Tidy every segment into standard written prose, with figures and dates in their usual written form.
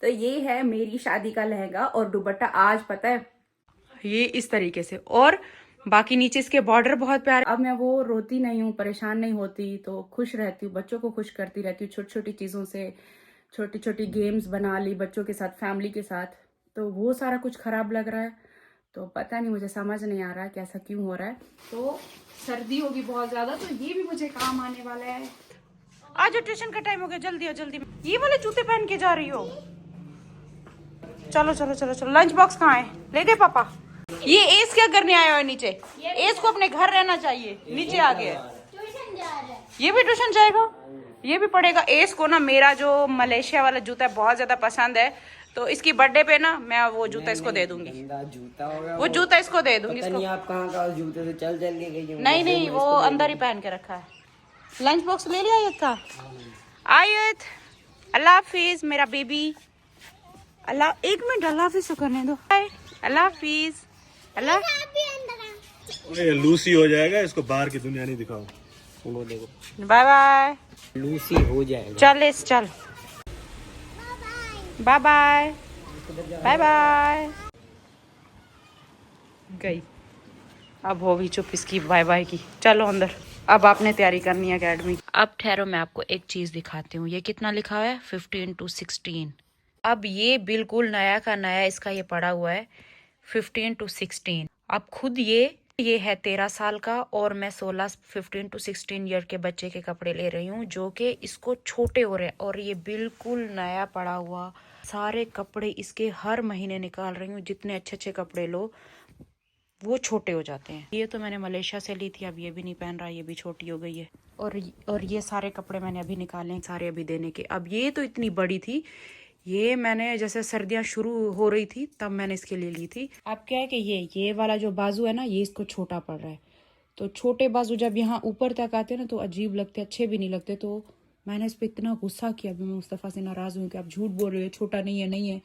तो ये है मेरी शादी का लहंगा और दुपट्टा। आज पता है ये इस तरीके से, और बाकी नीचे इसके बॉर्डर बहुत प्यारे। अब मैं वो रोती नहीं हूँ, परेशान नहीं होती, तो खुश रहती हूँ, बच्चों को खुश करती रहती हूँ छोटी छोटी चीज़ों से। छोटी छोटी गेम्स बना ली बच्चों के साथ, फैमिली के साथ। तो वो सारा कुछ खराब लग रहा है, तो पता नहीं, मुझे समझ नहीं आ रहा है कि ऐसा क्यों हो रहा है। तो सर्दी होगी बहुत ज़्यादा, तो ये भी मुझे काम आने वाला है। आज ट्यूशन का टाइम हो गया, जल्दी जल्दी। ये वाले जूते पहन के जा रही हो? चलो चलो चलो चलो। लंच बॉक्स कहाँ है? ले गए पापा? ये एस क्या करने आया है नीचे? एस को अपने घर रहना चाहिए, नीचे आ गया। ये भी ट्यूशन जाएगा, ये भी पढ़ेगा। एस को ना मेरा जो मलेशिया वाला जूता बहुत ज्यादा पसंद है, तो इसकी बर्थडे पे ना मैं वो जूता इसको दे दूंगी। जूता होगा वो जूता इसको दे दूंगी। पता नहीं आप कहाँ का जूते से चल चल के गई हो। नहीं नहीं, वो अंदर ही पहन के रखा है। लंच बॉक्स ले लिया आयत का? आयत, अल्लाह हाफिज मेरा बेबी। अल्लाह, एक मिनट, अल्लाह हाफिज तो करने दो। अल्लाह हाफिज। अल्लाह। ये लूसी हो जाएगा, इसको बाहर की दुनिया नहीं दिखाओ। वो देखो बाय बाय। लूसी हो जाएगा। चल इस चल। Bye bye bye bye. गई। अब हो भी चुप इसकी बाय बाय की। चलो अंदर, अब आपने तैयारी करनी है अकेडमी। अब ठहरो, मैं आपको एक चीज दिखाती हूँ। ये कितना लिखा हुआ है? 15 to 16। अब ये बिल्कुल नया का नया इसका ये पड़ा हुआ है 15 to 16। अब खुद ये है 13 साल का, और मैं 15 to 16 ईयर के बच्चे के कपड़े ले रही हूँ जो कि इसको छोटे हो रहे हैं, और ये बिल्कुल नया पड़ा हुआ। सारे कपड़े इसके हर महीने निकाल रही हूँ। जितने अच्छे अच्छे कपड़े लो वो छोटे हो जाते हैं। ये तो मैंने मलेशिया से ली थी, अब ये भी नहीं पहन रहा, ये भी छोटी हो गई है। और ये सारे कपड़े मैंने अभी निकाले हैं, सारे अभी देने के। अब ये तो इतनी बड़ी थी, ये मैंने जैसे सर्दियां शुरू हो रही थी तब मैंने इसके लिए ली थी। अब क्या है कि ये वाला जो बाजू है ना, ये इसको छोटा पड़ रहा है। तो छोटे बाजू जब यहाँ ऊपर तक आते हैं ना तो अजीब लगते, अच्छे भी नहीं लगते। तो मैंने इस पर इतना गुस्सा किया। अभी मैं मुस्तफ़ा से नाराज़ हूँ कि आप झूठ बोल रहे हो, छोटा नहीं है, नहीं है।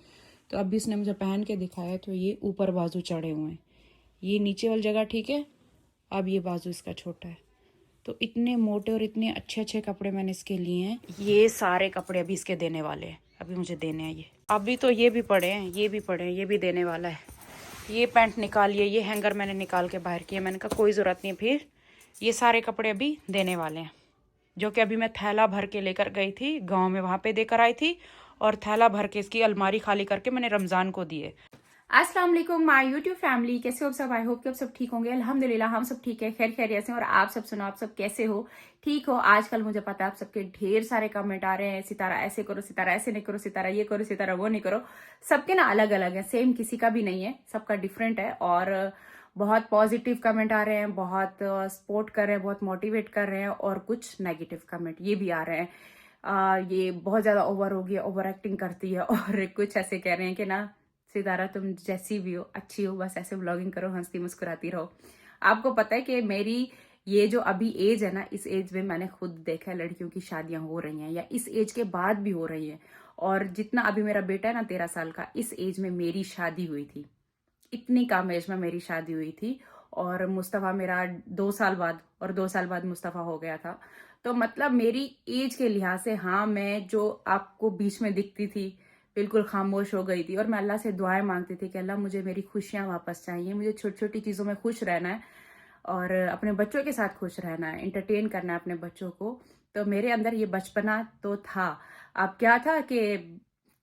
तो अभी इसने मुझे पहन के दिखाया, तो ये ऊपर बाजू चढ़े हुए हैं, ये नीचे वाली जगह ठीक है। अब ये बाजू इसका छोटा है। तो इतने मोटे और इतने अच्छे अच्छे कपड़े मैंने इसके लिए हैं। ये सारे कपड़े अभी इसके देने वाले हैं, अभी मुझे देने हैं ये। अभी तो ये भी पड़े हैं, ये भी पड़े हैं, ये भी देने वाला है। ये पैंट निकालिए, ये हैंगर मैंने निकाल के बाहर किया। मैंने कहा कोई ज़रूरत नहीं। फिर ये सारे कपड़े अभी देने वाले हैं, जो कि अभी मैं थैला भर के लेकर गई थी गाँव में, वहाँ पे देकर आई थी। और थैला भर के इसकी अलमारी खाली करके मैंने रमज़ान को दिए। अस्सलाम वालेकुम माय यूट्यूब फैमिली, कैसे हो आप सब? आई होप कि आप सब ठीक होंगे। अल्हम्दुलिल्लाह हम सब ठीक है, खैर खैरियत से। और आप सब सुनो, आप सब कैसे हो? ठीक हो? आजकल मुझे पता है आप सबके ढेर सारे कमेंट आ रहे हैं, सितारा ऐसे करो, सितारा ऐसे नहीं करो, सितारा ये करो, सितारा वो नहीं करो। सबके ना अलग अलग है, सेम किसी का भी नहीं है, सबका डिफरेंट है। और बहुत पॉजिटिव कमेंट आ रहे हैं, बहुत सपोर्ट कर रहे हैं, बहुत मोटिवेट कर रहे हैं, और कुछ नेगेटिव कमेंट ये भी आ रहे हैं। ये बहुत ज्यादा ओवर हो गया, ओवर एक्टिंग करती है। और कुछ ऐसे कह रहे हैं कि ना सितारा तुम जैसी भी हो, अच्छी हो, बस ऐसे व्लॉगिंग करो, हंसती मुस्कुराती रहो। आपको पता है कि मेरी ये जो अभी एज है ना, इस एज में मैंने खुद देखा है लड़कियों की शादियां हो रही हैं, या इस एज के बाद भी हो रही हैं। और जितना अभी मेरा बेटा है ना 13 साल का, इस एज में मेरी शादी हुई थी, इतनी कम एज में मेरी शादी हुई थी। और मुस्तफ़ा मेरा 2 साल बाद, और 2 साल बाद मुस्तफ़ा हो गया था। तो मतलब मेरी एज के लिहाज से, हाँ, मैं जो आपको बीच में दिखती थी बिल्कुल खामोश हो गई थी। और मैं अल्लाह से दुआएं मांगती थी कि अल्लाह मुझे मेरी खुशियां वापस चाहिए, मुझे छोटी छोटी चीज़ों में खुश रहना है, और अपने बच्चों के साथ खुश रहना है, एंटरटेन करना है अपने बच्चों को। तो मेरे अंदर ये बचपना तो था। अब क्या था कि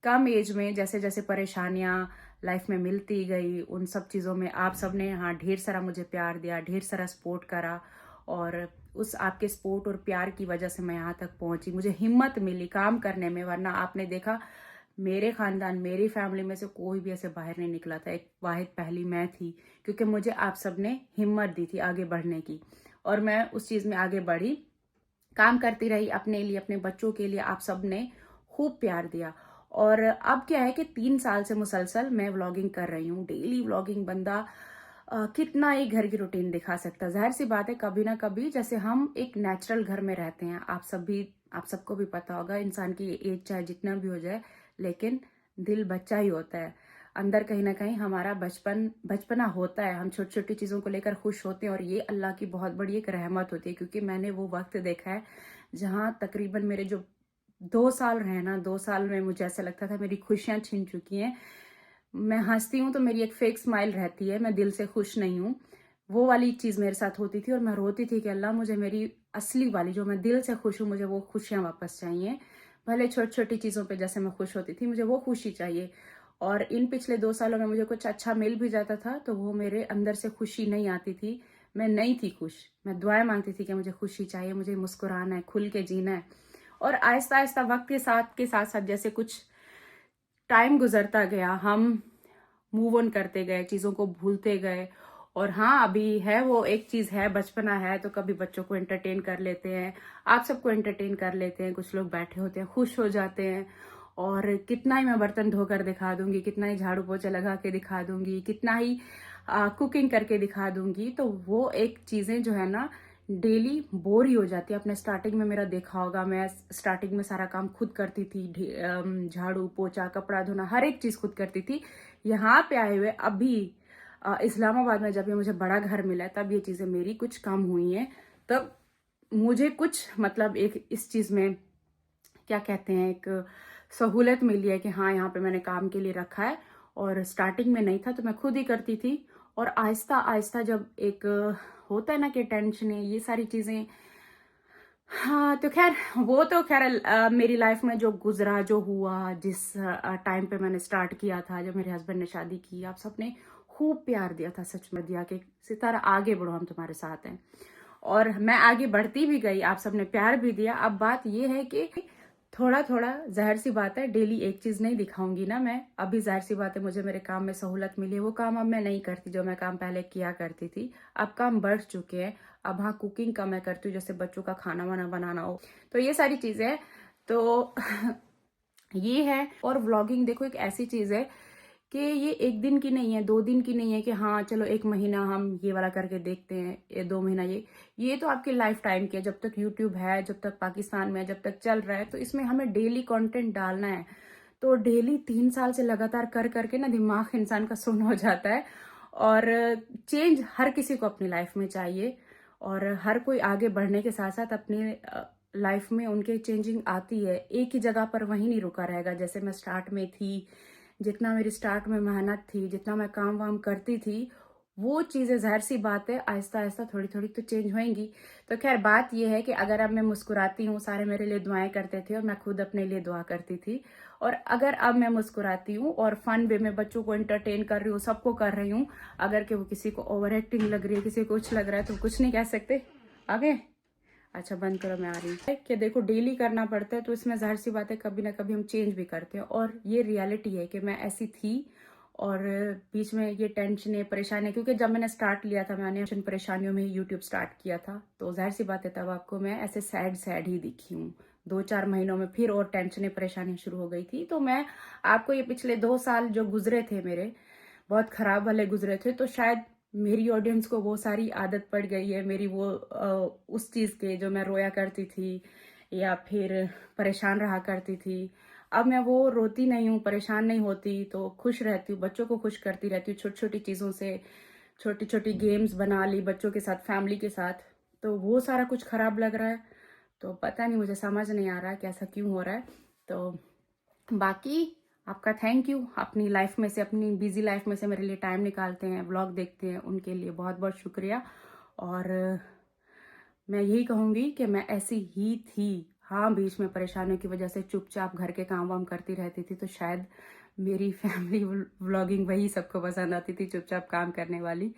कम एज में जैसे जैसे परेशानियां लाइफ में मिलती गई, उन सब चीज़ों में आप सब ने यहाँ ढेर सारा मुझे प्यार दिया, ढेर सारा सपोर्ट करा। और उस आपके सपोर्ट और प्यार की वजह से मैं यहाँ तक पहुँची, मुझे हिम्मत मिली काम करने में। वरना आपने देखा मेरे खानदान, मेरी फैमिली में से कोई भी ऐसे बाहर नहीं निकला था, एक वाहिद पहली मैं थी, क्योंकि मुझे आप सब ने हिम्मत दी थी आगे बढ़ने की। और मैं उस चीज़ में आगे बढ़ी, काम करती रही अपने लिए, अपने बच्चों के लिए। आप सब ने खूब प्यार दिया। और अब क्या है कि 3 साल से मुसलसल मैं व्लॉगिंग कर रही हूँ, डेली व्लॉगिंग। बंदा कितना ही घर की रूटीन दिखा सकता है? जाहिर सी बात है, कभी ना कभी, जैसे हम एक नेचुरल घर में रहते हैं, आप सबको भी पता होगा, इंसान की एज चाहे जितना भी हो जाए, लेकिन दिल बच्चा ही होता है। अंदर कहीं ना कहीं हमारा बचपना होता है, हम छोटी छोटी चीज़ों को लेकर खुश होते हैं। और ये अल्लाह की बहुत बड़ी एक रहमत होती है, क्योंकि मैंने वो वक्त देखा है जहाँ तकरीबन मेरे जो 2 साल रहना, 2 साल में मुझे ऐसा लगता था मेरी खुशियाँ छिन चुकी हैं। मैं हंसती हूँ तो मेरी एक फेक स्माइल रहती है, मैं दिल से खुश नहीं हूँ। वो वाली चीज़ मेरे साथ होती थी और मैं रोती थी कि अल्लाह मुझे मेरी असली वाली जो मैं दिल से खुश हूँ, मुझे वो खुशियाँ वापस चाहिए। भले छोटी छोटी चीज़ों पे जैसे मैं खुश होती थी, मुझे वो खुशी चाहिए। और इन पिछले 2 सालों में मुझे कुछ अच्छा मिल भी जाता था तो वो मेरे अंदर से खुशी नहीं आती थी। मैं नहीं थी खुश, मैं दुआएं मांगती थी कि मुझे खुशी चाहिए, मुझे मुस्कुराना है, खुल के जीना है। और आहिस्ता आहिस्ता वक्त के साथ साथ जैसे कुछ टाइम गुजरता गया, हम मूव ऑन करते गए, चीज़ों को भूलते गए। और हाँ, अभी है वो एक चीज़ है, बचपना है तो कभी बच्चों को एंटरटेन कर लेते हैं, आप सबको एंटरटेन कर लेते हैं। कुछ लोग बैठे होते हैं, खुश हो जाते हैं। और कितना ही मैं बर्तन धोकर दिखा दूंगी, कितना ही झाड़ू पोछा लगा के दिखा दूंगी, कितना ही कुकिंग करके दिखा दूंगी, तो वो एक चीज़ें जो है ना डेली बोर ही हो जाती है। आपने स्टार्टिंग में मेरा देखा होगा, मैं स्टार्टिंग में सारा काम खुद करती थी, झाड़ू पोछा कपड़ा धोना हर एक चीज़ खुद करती थी। यहाँ पे आए हुए अभी इस्लामाबाद में जब ये मुझे बड़ा घर मिला है, तब ये चीज़ें मेरी कुछ कम हुई हैं। तब मुझे कुछ मतलब एक इस चीज़ में क्या कहते हैं, एक सहूलत मिली है कि हाँ यहाँ पे मैंने काम के लिए रखा है। और स्टार्टिंग में नहीं था तो मैं खुद ही करती थी। और आहिस्ता आहिस्ता जब एक होता है ना कि टेंशन है, ये सारी चीज़ें, हाँ तो खैर वो तो खैर मेरी लाइफ में जो गुजरा, जो हुआ, जिस टाइम पे मैंने स्टार्ट किया था, जब मेरे हस्बैंड ने शादी की, आप सबने खूब प्यार दिया था, सच में दिया कि सितारा आगे बढ़ो, हम तुम्हारे साथ हैं। और मैं आगे बढ़ती भी गई, आप सबने प्यार भी दिया। अब बात ये है कि थोड़ा थोड़ा, जाहिर सी बात है डेली एक चीज़ नहीं दिखाऊंगी ना मैं। अभी जाहिर सी बात है मुझे मेरे काम में सहूलत मिली है, वो काम अब मैं नहीं करती जो मैं काम पहले किया करती थी। अब काम बढ़ चुके हैं। अब हाँ, कुकिंग का मैं करती हूँ, जैसे बच्चों का खाना वाना बनाना हो, तो ये सारी चीज़ें हैं। तो ये है। और व्लॉगिंग देखो एक ऐसी चीज़ है कि ये एक दिन की नहीं है, 2 दिन की नहीं है कि हाँ चलो 1 महीना हम ये वाला करके देखते हैं, ये 2 महीना, ये तो आपकी लाइफ टाइम की है। जब तक यूट्यूब है, जब तक पाकिस्तान में है, जब तक चल रहा है, तो इसमें हमें डेली कंटेंट डालना है। तो डेली 3 साल से लगातार कर करके ना दिमाग इंसान का सुन्न हो जाता है। और चेंज हर किसी को अपनी लाइफ में चाहिए। और हर कोई आगे बढ़ने के साथ साथ अपनी लाइफ में उनके चेंजिंग आती है। एक ही जगह पर वहीं नहीं रुका रहेगा। जैसे मैं स्टार्ट में थी, जितना मेरी स्टार्ट में मेहनत थी, जितना मैं काम वाम करती थी, वो चीज़ें जाहिर सी बात है आहिस्ता आहिस्ता थोड़ी थोड़ी तो चेंज होएंगी। तो खैर बात ये है कि अगर अब मैं मुस्कुराती हूँ, सारे मेरे लिए दुआएं करते थे और मैं खुद अपने लिए दुआ करती थी, और अगर अब मैं मुस्कुराती हूँ और फन वे में बच्चों को एंटरटेन कर रही हूँ, सबको कर रही हूँ, अगर कि वो किसी को ओवर एक्टिंग लग रही है, किसी को कुछ लग रहा है, तो कुछ नहीं कह सकते। आगे अच्छा बंद करो, मैं आ रही हूँ। कि देखो डेली करना पड़ता है, तो इसमें जाहिर सी बात है कभी ना कभी हम चेंज भी करते हैं। और ये रियलिटी है कि मैं ऐसी थी और बीच में ये टेंशन परेशानी, क्योंकि जब मैंने स्टार्ट लिया था, मैंने परेशानियों में ही यूट्यूब स्टार्ट किया था, तो जाहिर सी बात है तब आपको मैं ऐसे सैड ही दिखी हूँ। 2-4 महीनों में फिर और टेंशन परेशानी शुरू हो गई थी। तो मैं आपको ये पिछले 2 साल जो गुजरे थे मेरे, बहुत खराब वाले गुजरे थे, तो शायद मेरी ऑडियंस को वो सारी आदत पड़ गई है मेरी, वो उस चीज़ के जो मैं रोया करती थी या फिर परेशान रहा करती थी। अब मैं वो रोती नहीं हूँ, परेशान नहीं होती, तो खुश रहती हूँ, बच्चों को खुश करती रहती हूँ। छोटी छोटी चीज़ों से छोटी छोटी गेम्स बना ली बच्चों के साथ, फैमिली के साथ। तो वो सारा कुछ खराब लग रहा है, तो पता नहीं, मुझे समझ नहीं आ रहा है कि ऐसा क्यों हो रहा है। तो बाकी आपका थैंक यू, अपनी लाइफ में से, अपनी बिजी लाइफ में से मेरे लिए टाइम निकालते हैं, व्लॉग देखते हैं, उनके लिए बहुत बहुत शुक्रिया। और मैं यही कहूँगी कि मैं ऐसी ही थी। हाँ, बीच में परेशानियों की वजह से चुपचाप घर के काम वाम करती रहती थी, तो शायद मेरी फैमिली व्लॉगिंग वही सबको पसंद आती थी, चुपचाप काम करने वाली।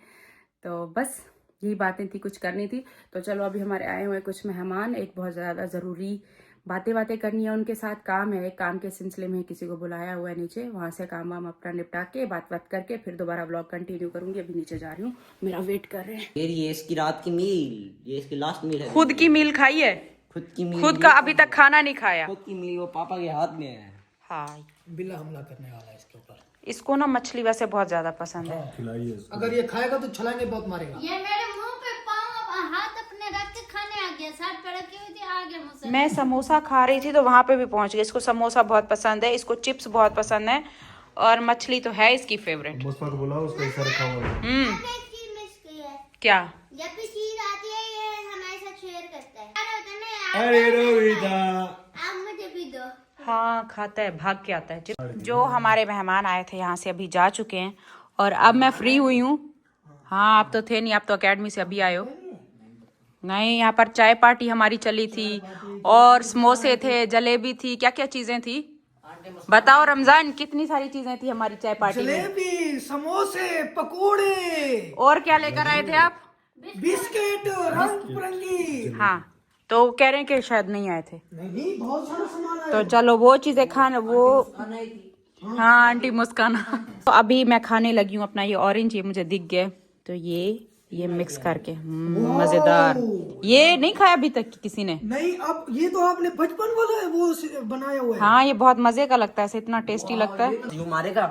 तो बस यही बातें थी, कुछ करनी थी। तो चलो अभी हमारे आए हुए कुछ मेहमान, एक बहुत ज़्यादा ज़रूरी बातें करनी है उनके साथ, काम है, काम के सिलसिले में किसी को बुलाया हुआ है नीचे, वहाँ से काम वाम अपना निपटा के बात करके फिर दोबारा व्लॉग कंटिन्यू करूंगी। अभी नीचे जा रही हूँ, मेरा वेट कर रहे हैं। ये इसकी रात की मील, ये इसकी लास्ट मील है। खुद की मील खाई है, खुद की मील, खुद का अभी तक खाना नहीं खाया। खुद की मील वो पापा के हाथ में है। हाँ, बिल्ला हमला करने वाला है इसके ऊपर। इसको ना मछली वैसे बहुत ज्यादा पसंद है। खिलाइए इसको। अगर ये खाएगा तो छलांगे बहुत मारेगा। ये मेरे मुंह पे पाँव हाथ अपने रख के खाने आ गया, सर पे रखी हुई थी, आ गया मुझसे। मैं समोसा खा रही थी तो वहां पे भी पहुंच गया। इसको समोसा बहुत पसंद है, इसको चिप्स बहुत पसंद है, और मछली तो है इसकी फेवरेट। मुस्तफा को बुलाओ, उसका इशारा खाओ। एक चीज मिस की है। क्या? जब भी चीज आती है ये हमारे साथ शेयर करता है। अरे अरे रोहिता, आप मुझे भी दो। हाँ खाता है, भाग के आता है। जो हमारे मेहमान आए थे यहाँ से अभी जा चुके हैं और अब मैं फ्री हुई हूँ। हाँ आप तो थे नहीं, आप तो एकेडमी से अभी आए हो। नहीं, यहाँ पर चाय पार्टी हमारी चली थी और समोसे थे, जलेबी थी, क्या क्या चीजें थी बताओ रमजान, कितनी सारी चीजें थी हमारी चाय पार्टी में। जलेबी, समोसे, पकोड़े और क्या लेकर आए थे आप? बिस्किट रंग बिरंगी। हाँ तो कह रहे हैं कि शायद नहीं आए थे। नहीं बहुत सारा सामान है। तो चलो वो चीजें खाना वो। हाँ आंटी मुस्काना। तो अभी मैं खाने लगी हूँ अपना ये ऑरेंज, ये मुझे दिख गया तो ये मिक्स करके मजेदार। ये नहीं खाया अभी तक किसी ने? नहीं, अब ये तो आपने बचपन वाला है वो बनाया हुआ है। हाँ ये बहुत मजे का लगता है, ऐसे इतना टेस्टी लगता है। यूं मारेगा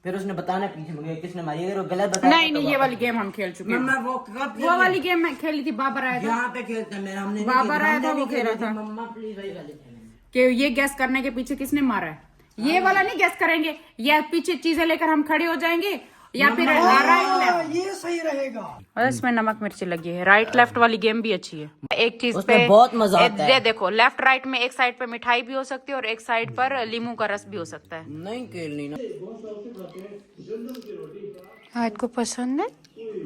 फिर उसने बताना पीछे मुझे किसने मारी, अगर वो गलत बताया नहीं नहीं, ये वाली गेम हम खेल चुके हैं। मैं वो वाली गेम मैं खेली थी, बाबर आया था। यहाँ पे खेलते हैं मेरा, हमने बाबर आया था, वो खेला था मम्मा प्लीज वही वाले खेलेंगे। कि ये गैस करने के पीछे किसने मारा है। ये वाला नहीं गैस करेंगे, या पीछे चीजें लेकर हम खड़े हो जाएंगे या फिर राइट लेफ्ट। ये सही रहेगा। और इसमें नमक मिर्ची लगी है। राइट लेफ्ट वाली गेम भी अच्छी है। एक चीज उसमें पे बहुत मजा आता है। देखो लेफ्ट राइट में एक साइड पे मिठाई भी हो सकती है और एक साइड पर लीमू का रस भी हो सकता है। नहीं खेलनी ना। हाथ को पसंद है।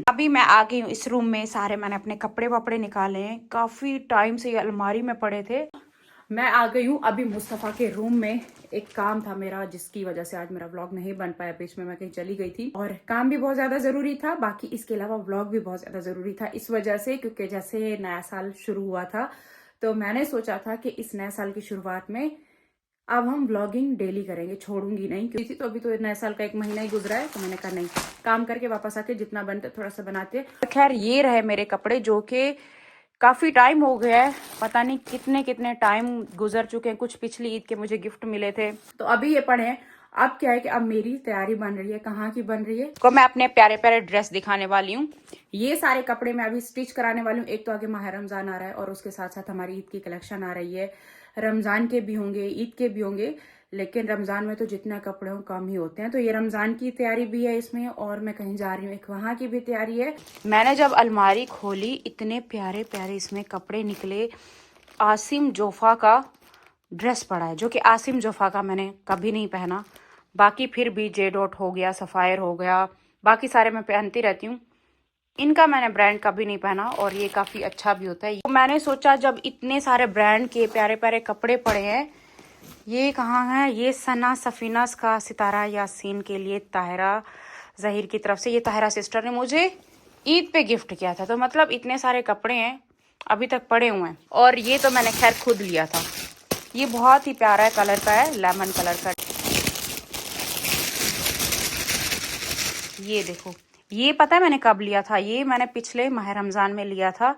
अभी मैं आ गई हूँ इस रूम में, सारे मैंने अपने कपड़े वपड़े निकाले हैं, काफी टाइम से ये अलमारी में पड़े थे। मैं आ गई हूँ अभी मुस्तफ़ा के रूम में। एक काम था मेरा जिसकी वजह से आज मेरा व्लॉग नहीं बन पाया, बीच में मैं कहीं चली गई थी और काम भी बहुत ज्यादा जरूरी था, बाकी इसके अलावा व्लॉग भी बहुत ज्यादा जरूरी था इस वजह से, क्योंकि जैसे नया साल शुरू हुआ था तो मैंने सोचा था कि इस नए साल की शुरुआत में अब हम व्लॉगिंग डेली करेंगे, छोड़ूंगी नहीं क्योंकि तो अभी तो नए साल का 1 महीना ही गुजरा है, तो मैंने कहा नहीं, काम करके वापस आके जितना बनता थोड़ा सा बनाते। खैर ये रहे मेरे कपड़े जो कि काफी टाइम हो गया है, पता नहीं कितने कितने टाइम गुजर चुके हैं। कुछ पिछली ईद के मुझे गिफ्ट मिले थे तो अभी ये पड़े हैं। अब क्या है कि अब मेरी तैयारी बन रही है, कहाँ की बन रही है को मैं अपने प्यारे प्यारे ड्रेस दिखाने वाली हूँ। ये सारे कपड़े मैं अभी स्टिच कराने वाली हूँ। एक तो आगे माह रमजान आ रहा है और उसके साथ साथ हमारी ईद की कलेक्शन आ रही है। रमजान के भी होंगे, ईद के भी होंगे, लेकिन रमजान में तो जितने कपड़े हो कम ही होते हैं। तो ये रमजान की तैयारी भी है इसमें और मैं कहीं जा रही हूँ, एक वहाँ की भी तैयारी है। मैंने जब अलमारी खोली इतने प्यारे प्यारे इसमें कपड़े निकले। आसिम जोफा का ड्रेस पड़ा है जो कि आसिम जोफा का मैंने कभी नहीं पहना, बाकी फिर भी जे डॉट हो गया, सफायर हो गया, बाकी सारे मैं पहनती रहती हूँ। इनका मैंने ब्रांड कभी नहीं पहना और ये काफ़ी अच्छा भी होता है। तो मैंने सोचा जब इतने सारे ब्रांड के प्यारे प्यारे कपड़े पड़े हैं, ये कहाँ है, ये सना सफीनास का सितारा यासीन के लिए ताहिरा जहीर की तरफ से, ये ताहिरा सिस्टर ने मुझे ईद पे गिफ्ट किया था। तो मतलब इतने सारे कपड़े हैं अभी तक पड़े हुए हैं और ये तो मैंने खैर खुद लिया था। ये बहुत ही प्यारा कलर का है, लेमन कलर का। ये देखो, ये पता है मैंने कब लिया था, ये मैंने पिछले माह रमज़ान में लिया था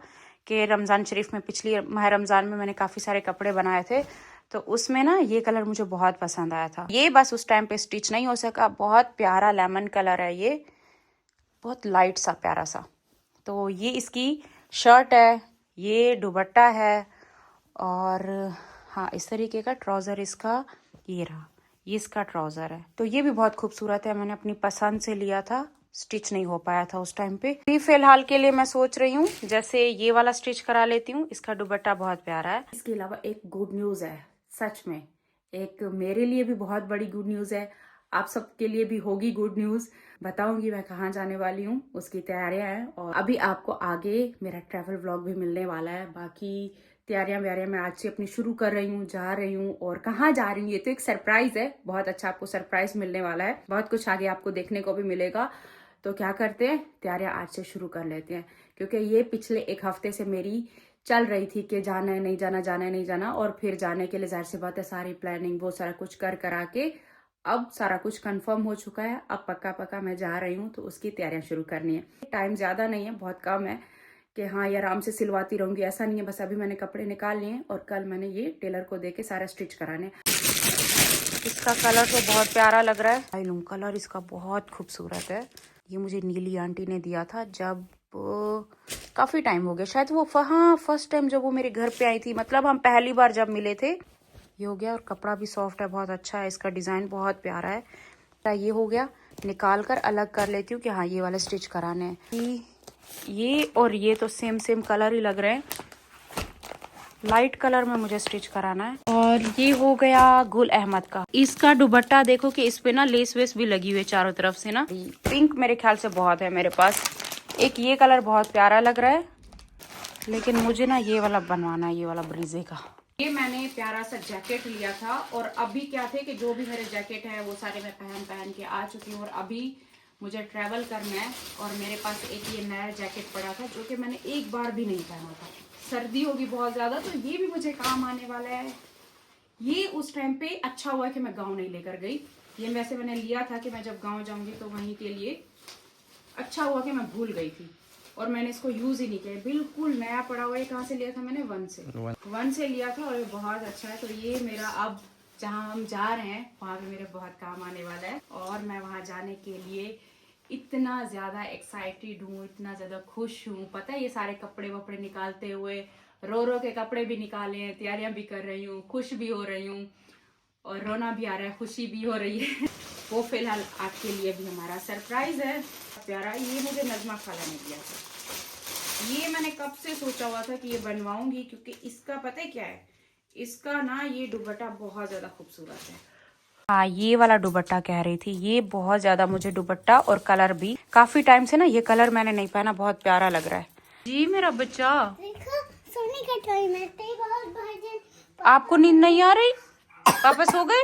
कि रमज़ान शरीफ में पिछली माह रमज़ान में मैंने काफ़ी सारे कपड़े बनाए थे, तो उसमें ना ये कलर मुझे बहुत पसंद आया था। ये बस उस टाइम पे स्टिच नहीं हो सका। बहुत प्यारा लेमन कलर है, ये बहुत लाइट सा प्यारा सा। तो ये इसकी शर्ट है, ये दुपट्टा है और हाँ इस तरीके का ट्राउज़र इसका ये रहा, ये इसका ट्राउज़र है। तो ये भी बहुत खूबसूरत है, मैंने अपनी पसंद से लिया था, स्टिच नहीं हो पाया था उस टाइम पे। अभी फिलहाल के लिए मैं सोच रही हूँ जैसे ये वाला स्टिच करा लेती हूँ। इसका दुपट्टा बहुत प्यारा है। इसके अलावा एक गुड न्यूज़ है, सच में एक मेरे लिए भी बहुत बड़ी गुड न्यूज़ है, आप सबके लिए भी होगी गुड न्यूज़। बताऊंगी मैं कहाँ जाने वाली हूँ, उसकी तैयारियां हैं और अभी आपको आगे मेरा ट्रैवल व्लॉग भी मिलने वाला है। बाकी तैयारियां व्यारियां मैं आज से अपनी शुरू कर रही हूँ, जा रही हूँ और कहाँ जा रही हूँ ये तो एक सरप्राइज है, बहुत अच्छा आपको सरप्राइज मिलने वाला है, बहुत कुछ आगे आपको देखने को भी मिलेगा। तो क्या करते हैं, तैयारियां आज से शुरू कर लेते हैं, क्योंकि ये पिछले 1 हफ्ते से मेरी चल रही थी कि जाना है नहीं जाना, जाना है नहीं जाना, और फिर जाने के लिए जाहिर सी बात है सारी प्लानिंग वो सारा कुछ करा के अब सारा कुछ कंफर्म हो चुका है। अब पक्का मैं जा रही हूँ, तो उसकी तैयारियां शुरू करनी है। टाइम ज़्यादा नहीं है, बहुत कम है कि हाँ ये आराम से सिलवाती रहूँगी, ऐसा नहीं है। बस अभी मैंने कपड़े निकाल लिए हैं और कल मैंने ये टेलर को दे के सारा स्टिच कराने। इसका कलर तो बहुत प्यारा लग रहा है, आई लूँ, कलर इसका बहुत खूबसूरत है। ये मुझे नीली आंटी ने दिया था जब काफ़ी टाइम हो गया, शायद वो हाँ फर्स्ट टाइम जब वो मेरे घर पे आई थी, मतलब हम पहली बार जब मिले थे। ये हो गया और कपड़ा भी सॉफ्ट है, बहुत अच्छा है, इसका डिज़ाइन बहुत प्यारा है। ये हो गया, निकाल कर अलग कर लेती हूँ कि हाँ ये वाला स्टिच कराने हैं। ये और ये तो सेम कलर ही लग रहे हैं। लाइट कलर में मुझे स्टिच कराना है। और ये हो गया गुल अहमद का। इसका दुपट्टा देखो कि इस पे ना लेस वेस भी लगी हुई है चारों तरफ से ना। पिंक मेरे ख्याल से बहुत है मेरे पास। एक ये कलर बहुत प्यारा लग रहा है, लेकिन मुझे ना ये वाला बनवाना है, ये वाला ब्रीजे का। ये मैंने प्यारा सा जैकेट लिया था और अभी क्या थे कि जो भी मेरे जैकेट है वो सारे मैं पहन के आ चुकी हूँ। और अभी मुझे ट्रैवल करना है और मेरे पास एक ये नया जैकेट पड़ा था जो कि मैंने एक बार भी नहीं पहना था। सर्दी होगी बहुत ज़्यादा तो ये भी मुझे काम आने वाला है। ये उस टाइम पे अच्छा हुआ कि मैं गाँव नहीं लेकर गई। ये वैसे मैंने लिया था कि मैं जब गाँव जाऊँगी तो वहीं के लिए, अच्छा हुआ कि मैं भूल गई थी और मैंने इसको यूज ही नहीं किया। बिल्कुल नया पड़ा हुआ है। कहाँ से लिया था मैंने? वन से लिया था और ये बहुत अच्छा है। तो ये मेरा अब जहाँ हम जा रहे हैं वहाँ पे मेरे बहुत काम आने वाला है। और मैं वहाँ जाने के लिए इतना ज़्यादा एक्साइटेड हूँ, इतना ज़्यादा खुश हूँ। पता है ये सारे कपड़े वपड़े निकालते हुए, रो के कपड़े भी निकाले हैं, तैयारियाँ भी कर रही हूँ, खुश भी हो रही हूँ और रोना भी आ रहा है, खुशी भी हो रही है। वो फिलहाल आपके लिए भी हमारा सरप्राइज है प्यारा। ये मुझे नजमा खाला ने दिया था। ये मैंने कब से सोचा हुआ था कि ये बनवाऊंगी, क्योंकि इसका पता है क्या है, इसका ना ये दुपट्टा बहुत ज्यादा खूबसूरत है। हाँ, ये वाला दुपट्टा कह रही थी। ये बहुत ज्यादा मुझे दुपट्टा और कलर भी, काफी टाइम से ना ये कलर मैंने नहीं पहना, बहुत प्यारा लग रहा है। जी मेरा बच्चा, सोने का टाइम है, बहुत भाई। आपको नींद नहीं आ रही? पापा सो गए?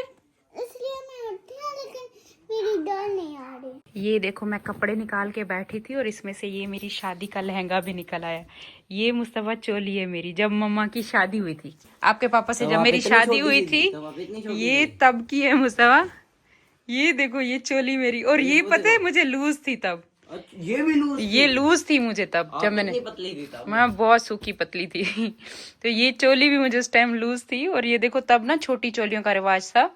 इसलिए मैं उठी हूँ, लेकिन मेरी डर नहीं आ रही। ये देखो मैं कपड़े निकाल के बैठी थी और इसमें से ये मेरी शादी का लहंगा भी निकल आया। ये मुस्तफा चोली है मेरी, जब मम्मा की शादी हुई थी आपके पापा से, जब मेरी शादी हुई थी ये तब की है मुस्तफा। ये देखो ये चोली मेरी, और ये पता है मुझे लूज थी तब। ये भी लूज? ये लूज थी मुझे तब, जब मैंने, पतली थी तब। मैं बहुत सूखी पतली थी। तो ये चोली भी मुझे उस टाइम लूज थी। और ये देखो तब ना छोटी चोलियों का रिवाज था,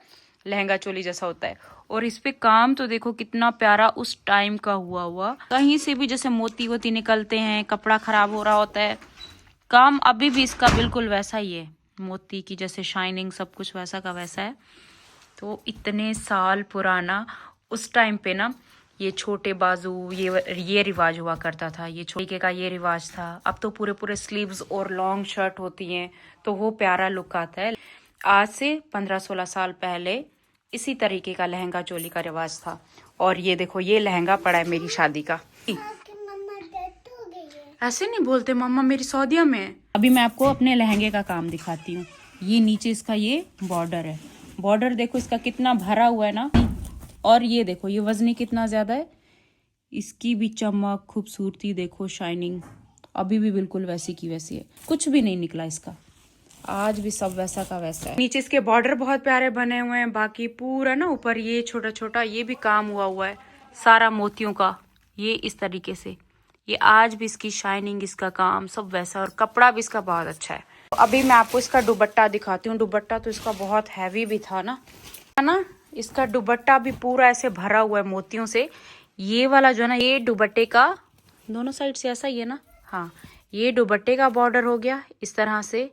लहंगा चोली जैसा होता है। और इस पे काम तो देखो कितना प्यारा उस टाइम का हुआ। कहीं से भी जैसे मोती वोती निकलते हैं, कपड़ा खराब हो रहा होता है, काम अभी भी इसका बिल्कुल वैसा ही है। मोती की जैसे शाइनिंग, सब कुछ वैसा का वैसा है। तो इतने साल पुराना, उस टाइम पे ना ये छोटे बाजू ये रिवाज हुआ करता था, ये छोटे का ये रिवाज था। अब तो पूरे स्लीव्स और लॉन्ग शर्ट होती हैं, तो वो प्यारा लुक आता है। आज से 15-16 साल पहले इसी तरीके का लहंगा चोली का रिवाज था। और ये देखो ये लहंगा पड़ा है मेरी शादी का। मम्मा डेथ हो गई है। ऐसे नहीं बोलते, मम्मा मेरी सऊदीया में है। अभी मैं आपको अपने लहंगे का काम दिखाती हूँ। ये नीचे इसका ये बॉर्डर है, बॉर्डर देखो इसका कितना भरा हुआ है ना। और ये देखो ये वजनी कितना ज्यादा है, इसकी भी चमक, खूबसूरती देखो, शाइनिंग अभी भी बिल्कुल वैसी की वैसी है, कुछ भी नहीं निकला इसका, आज भी सब वैसा का वैसा है। नीचे इसके बॉर्डर बहुत प्यारे बने हुए हैं। बाकी पूरा ना ऊपर ये छोटा छोटा ये भी काम हुआ है सारा मोतियों का, ये इस तरीके से। ये आज भी इसकी शाइनिंग, इसका काम सब वैसा, और कपड़ा भी इसका बहुत अच्छा है। तो अभी मैं आपको इसका दुपट्टा दिखाती हूँ। दुपट्टा तो इसका बहुत हैवी भी था ना, है ना। इसका दुपट्टा भी पूरा ऐसे भरा हुआ है मोतियों से। ये वाला जो है ना, ये दुपट्टे का दोनों साइड से ऐसा ही है ना। हाँ, ये दुपट्टे का बॉर्डर हो गया इस तरह से।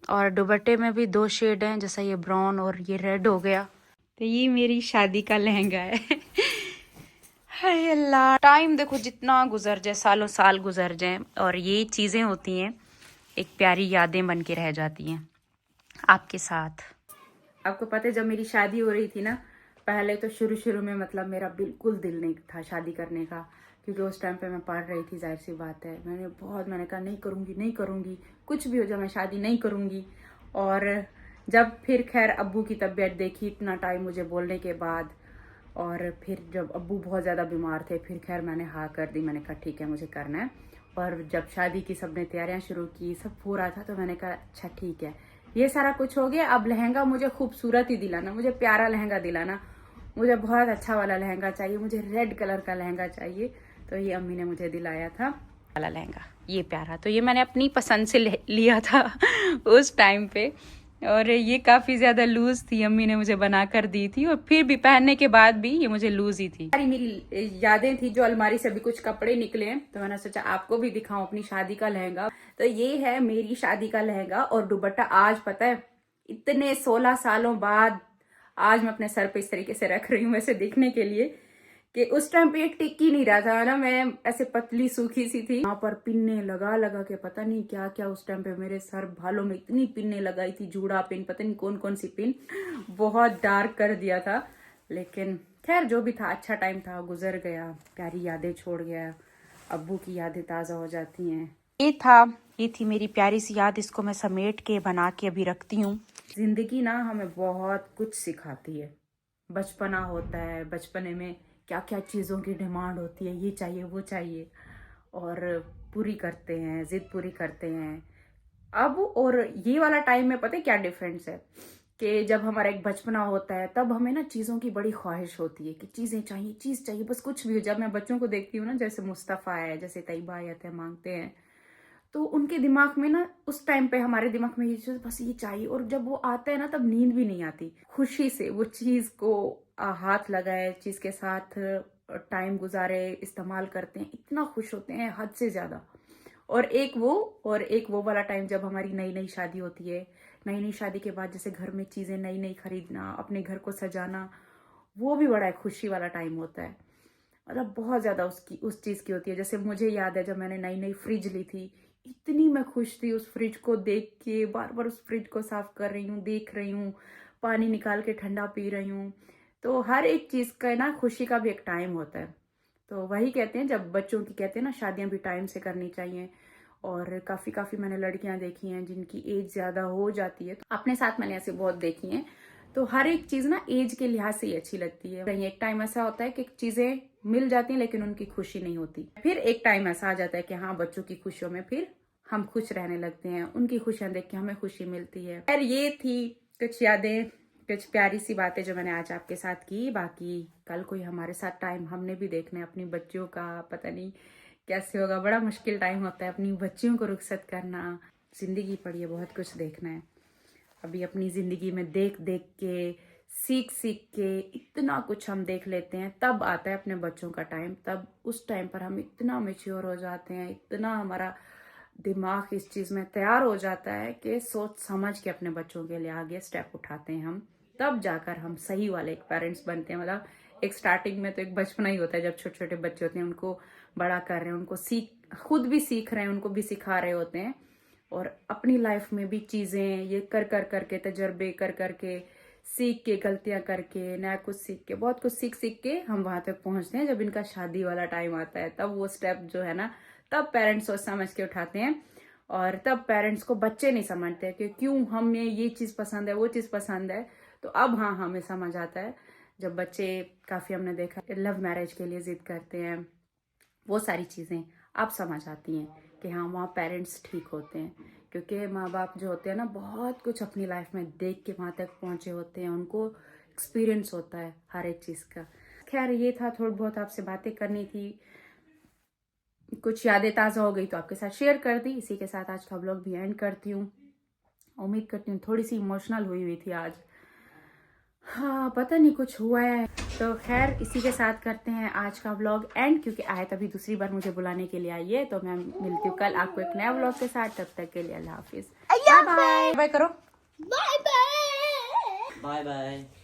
और दुपट्टे में भी 2 शेड हैं, जैसा ये ब्राउन और ये रेड हो गया। तो ये मेरी शादी का लहंगा है। हाय अल्लाह, टाइम देखो जितना गुजर जाए, सालों साल गुजर जाए, और ये चीज़ें होती हैं एक प्यारी यादें बन के रह जाती हैं आपके साथ। आपको पता है जब मेरी शादी हो रही थी ना, पहले तो शुरू में मतलब मेरा बिल्कुल दिल नहीं था शादी करने का, क्योंकि उस टाइम पे मैं पढ़ रही थी, जाहिर सी बात है। मैंने कहा नहीं करूँगी, कुछ भी हो जाए मैं शादी नहीं करूँगी। और जब फिर खैर अब्बू की तबीयत देखी इतना टाइम मुझे बोलने के बाद, और फिर जब अब्बू बहुत ज़्यादा बीमार थे, फिर खैर मैंने हाँ कर दी। मैंने कहा ठीक है मुझे करना है। और जब शादी की सबने तैयारियां शुरू की, सब हो रहा था, तो मैंने कहा अच्छा ठीक है, ये सारा कुछ हो गया। अब लहंगा मुझे खूबसूरत ही दिलाना, मुझे प्यारा लहंगा दिलाना, मुझे बहुत अच्छा वाला लहंगा चाहिए, मुझे रेड कलर का लहंगा चाहिए। तो ये अम्मी ने मुझे दिलाया था वाला लहंगा, ये प्यारा। तो ये मैंने अपनी पसंद से लिया था उस टाइम पे। और ये काफ़ी ज़्यादा लूज़ थी, अम्मी ने मुझे बना कर दी थी, और फिर भी पहनने के बाद भी ये मुझे लूज़ ही थी। सारी मेरी यादें थी जो अलमारी से भी कुछ कपड़े निकले हैं, तो मैंने सोचा आपको भी दिखाऊं अपनी शादी का लहंगा। तो ये है मेरी शादी का लहंगा और दुपट्टा। आज पता है इतने 16 सालों बाद आज मैं अपने सर पे इस तरीके से रख रही हूँ वैसे दिखने के लिए, कि उस टाइम पे टिक ही नहीं रहा था ना, मैं ऐसे पतली सूखी सी थी। यहाँ पर पिन्ने लगा लगा के पता नहीं क्या क्या उस टाइम पे मेरे सर बालों में इतनी पिन्ने लगाई थी, जूड़ा पिन, पता नहीं कौन कौन सी पिन, बहुत डार्क कर दिया था। लेकिन खैर जो भी था अच्छा टाइम था, गुजर गया, प्यारी यादें छोड़ गया, अब्बू की यादें ताज़ा हो जाती हैं। ये थी मेरी प्यारी सी याद, इसको मैं समेट के बना के अभी रखती हूँ। जिंदगी ना हमें बहुत कुछ सिखाती है। बचपना होता है, बचपने में क्या क्या चीज़ों की डिमांड होती है, ये चाहिए वो चाहिए, और पूरी करते हैं, जिद पूरी करते हैं। अब और ये वाला टाइम में पता है क्या डिफरेंस है, कि जब हमारा एक बचपना होता है तब हमें ना चीज़ों की बड़ी ख्वाहिश होती है कि चीज़ें चाहिए, चीज़ चाहिए, बस कुछ भी हो। जब मैं बच्चों को देखती हूँ ना, जैसे मुस्तफ़ा है, जैसे तैयबा आते हैं, मांगते हैं, तो उनके दिमाग में ना उस टाइम पे हमारे दिमाग में ये चीज़ बस ये चाहिए, और जब वो आता है ना तब नींद भी नहीं आती, खुशी से वो चीज़ को हाथ लगाए, चीज़ के साथ टाइम गुजारे, इस्तेमाल करते हैं, इतना खुश होते हैं हद से ज़्यादा। और एक वो वाला टाइम जब हमारी नई नई शादी होती है, नई नई शादी के बाद जैसे घर में चीज़ें नई नई खरीदना, अपने घर को सजाना, वो भी बड़ा खुशी वाला टाइम होता है। मतलब बहुत ज़्यादा उस चीज़ की होती है। जैसे मुझे याद है जब मैंने नई नई फ्रिज ली थी, इतनी मैं खुश थी उस फ्रिज को देख के, बार बार उस फ्रिज को साफ कर रही हूँ, देख रही हूँ, पानी निकाल के ठंडा पी रही हूँ। तो हर एक चीज़ का ना खुशी का भी एक टाइम होता है। तो वही कहते हैं, जब बच्चों की कहते हैं ना शादियां भी टाइम से करनी चाहिए। और काफ़ी मैंने लड़कियां देखी हैं जिनकी एज ज़्यादा हो जाती है, तो अपने साथ मैंने ऐसे बहुत देखी हैं। तो हर एक चीज़ ना एज के लिहाज से ही अच्छी लगती है। कहीं एक टाइम ऐसा होता है कि चीज़ें मिल जाती हैं लेकिन उनकी खुशी नहीं होती। फिर एक टाइम ऐसा आ जाता है कि हाँ, बच्चों की खुशियों में फिर हम खुश रहने लगते हैं, उनकी खुशियां देख के हमें खुशी मिलती है। खैर ये थी कुछ यादें, कुछ प्यारी सी बातें जो मैंने आज आपके साथ की। बाकी कल कोई हमारे साथ टाइम हमने भी देखना है अपनी बच्चियों का, पता नहीं कैसे होगा, बड़ा मुश्किल टाइम होता है अपनी बच्चियों को रुखसत करना। जिंदगी पड़ी है, बहुत कुछ देखना है। अभी अपनी जिंदगी में देख देख के, सीख सीख के इतना कुछ हम देख लेते हैं, तब आता है अपने बच्चों का टाइम। तब उस टाइम पर हम इतना मैच्योर हो जाते हैं, इतना हमारा दिमाग इस चीज़ में तैयार हो जाता है कि सोच समझ के अपने बच्चों के लिए आगे स्टेप उठाते हैं हम। तब जाकर हम सही वाले एक पेरेंट्स बनते हैं। मतलब एक स्टार्टिंग में तो एक बचपना ही होता है, जब छोटे छोटे बच्चे होते हैं, उनको बड़ा कर रहे हैं, उनको खुद भी सीख रहे हैं, उनको भी सिखा रहे होते हैं। और अपनी लाइफ में भी चीज़ें ये कर के, तजर्बे कर के, सीख के, गलतियां करके, नया कुछ सीख के, बहुत कुछ सीख के हम वहां तक पहुंचते हैं। जब इनका शादी वाला टाइम आता है, तब वो स्टेप जो है ना, तब पेरेंट्स सोच समझ के उठाते हैं। और तब पेरेंट्स को बच्चे नहीं समझते कि क्यों हमें ये चीज़ पसंद है, वो चीज़ पसंद है। तो अब हाँ, हमें समझ आता है जब बच्चे, काफ़ी हमने देखा लव मैरिज के लिए जिद करते हैं, वो सारी चीज़ें अब समझ आती हैं कि हाँ, वहाँ पेरेंट्स ठीक होते हैं। क्योंकि माँ बाप जो होते हैं ना, बहुत कुछ अपनी लाइफ में देख के वहाँ तक पहुँचे होते हैं, उनको एक्सपीरियंस होता है हर एक चीज़ का। खैर ये था, थोड़ी बहुत आपसे बातें करनी थी, कुछ यादें ताज़ा हो गई तो आपके साथ शेयर कर दी। इसी के साथ आज का व्लॉग भी एंड करती हूँ। उम्मीद करती हूँ, थोड़ी सी इमोशनल हुई थी आज, हाँ पता नहीं कुछ हुआ है। तो खैर इसी के साथ करते हैं आज का व्लॉग एंड, क्योंकि आए तभी दूसरी बार मुझे बुलाने के लिए आई है। तो मैं मिलती हूँ कल आपको एक नया व्लॉग के साथ। तब तक के लिए अल्लाह हाफिज, बाय बाय। बाय करो, बाय बाय। Bye bye.